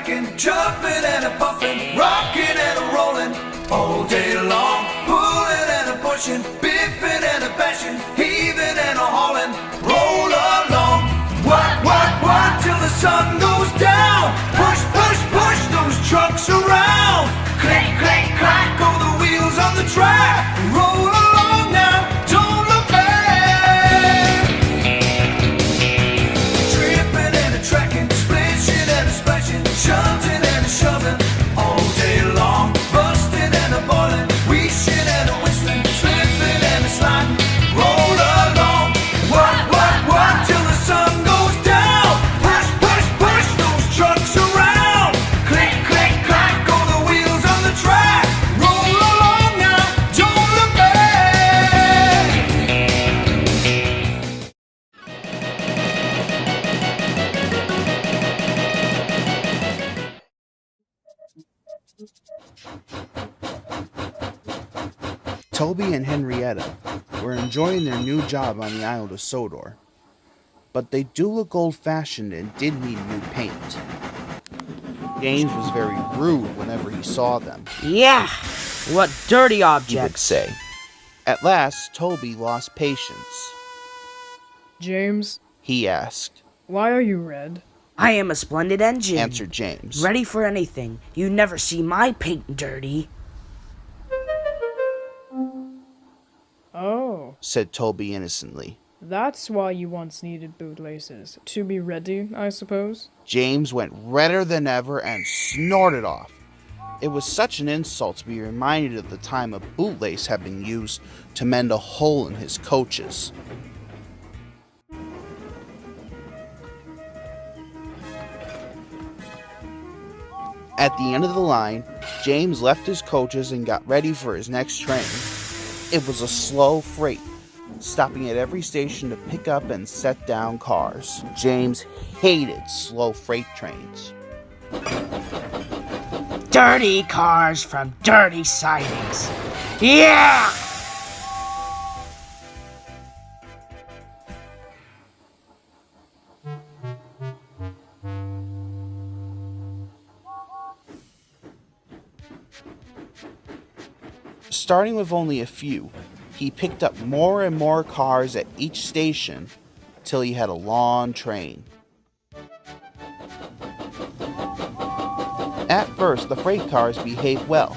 tracking, jumping and a puffing, rocking and a rolling, all day long, pulling and a pushing, biffing and a bashing, heaving and a hauling, roll along, what, till the sun goes down, push, those trucks around, click, clack, go the wheels on the track, roll along now, don't look back, tripping and a tracking, splishing and a splashing, shunting and a shoving, all day long, busting and a boiling, wheeshing and a whistling, slipping and a sliding, roll along, what, till the sun goes down, push, those trucks around, click, clack, go the wheels on the track, roll along now, don't look back. Toby and Henrietta were enjoying their new job on the island of Sodor, but they do look old-fashioned and did need new paint. James was very rude whenever he saw them, Yeah, what dirty he would objects. say. At last, Toby lost patience. James, He asked, why are you red? I am a splendid engine. answered James. Ready for anything. You never see my paint dirty. Oh, said Toby innocently. that's why you once needed bootlaces. To be ready, I suppose? James went redder than ever and snorted off. It was such an insult to be reminded of the time a bootlace had been used to mend a hole in his coaches. At the end of the line, James left his coaches and got ready for his next train. It was a slow freight, stopping at every station to pick up and set down cars. James hated slow freight trains. Dirty cars from dirty sidings. Yeah! Starting with only a few, he picked up more and more cars at each station till he had a long train. At first, the freight cars behaved well,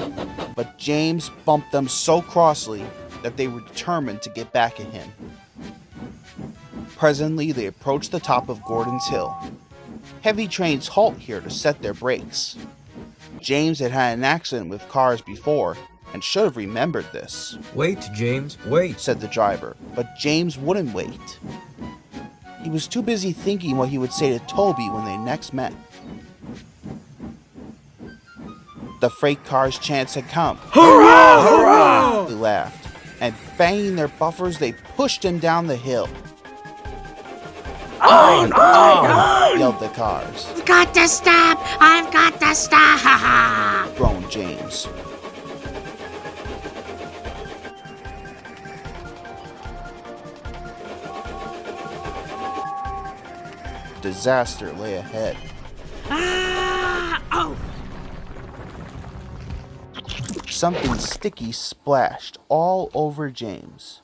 but James bumped them so crossly that they were determined to get back at him. Presently, they approached the top of Gordon's Hill. Heavy trains halt here to set their brakes. James had had an accident with cars before and should have remembered this. Wait, James, wait. Said the driver, but James wouldn't wait. He was too busy thinking what he would say to Toby when they next met. The freight car's chance had come. Hurrah! Hurrah! They laughed, and banging their buffers, they pushed him down the hill. On! Yelled the cars, I've got to stop! I've got to stop! groaned James. Disaster lay ahead. Oh! Something sticky splashed all over James.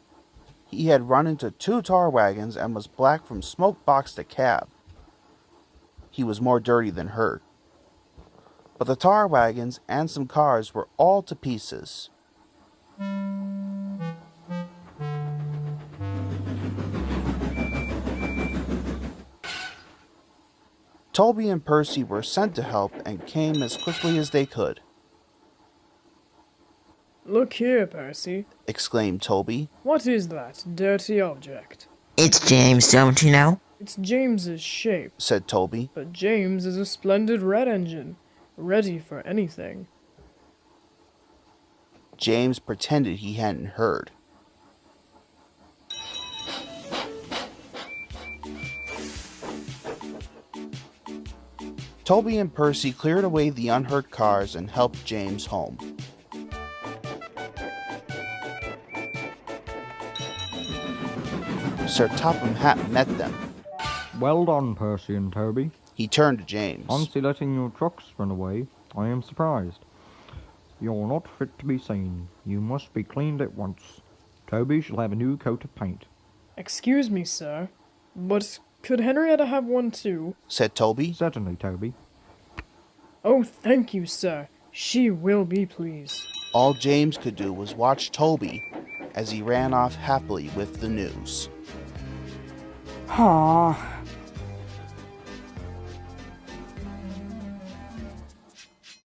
He had run into 2 tar wagons and was black from smoke box to cab. He was more dirty than hurt. But the tar wagons and some cars were all to pieces. Toby and Percy were sent to help and came as quickly as they could. Look here, Percy. Exclaimed Toby. What is that dirty object? It's James, don't you know? It's James's shape, Said Toby. but James is a splendid red engine, ready for anything. James pretended he hadn't heard. Toby and Percy cleared away the unhurt cars and helped James home. Sir Topham Hatt met them. Well done, Percy and Toby. He turned to James. Fancy letting your trucks run away. I am surprised. You're not fit to be seen. You must be cleaned at once. Toby shall have a new coat of paint. Excuse me, sir, but could Henrietta have one too? Said Toby. Certainly, Toby. Oh, thank you, sir. She will be pleased. All James could do was watch Toby as he ran off happily with the news. Aw,